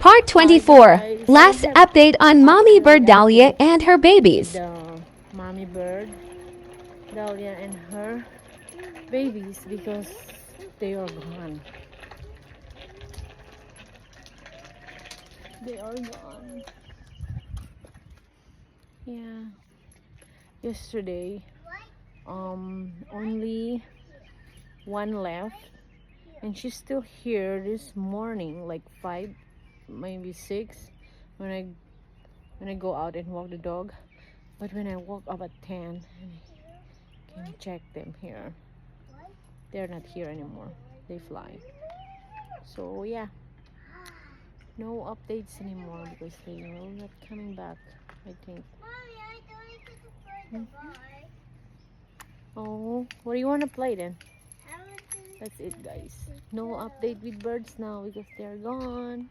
Part 24. Guys, Last I have update on Mommy Bird Dahlia update and her with babies. the mommy bird Dahlia and her babies because they are gone. They are gone. Yeah. Yesterday, only one left, and she's still here this morning, like 5, maybe 6, when I go out and walk the dog. But when I woke up at 10 and I can check them here, they're not here anymore. They fly. So yeah, no updates anymore because they are not coming back, I think. Mhm. Oh, what do you want to play then? That's it, guys. No update with birds now because they're gone.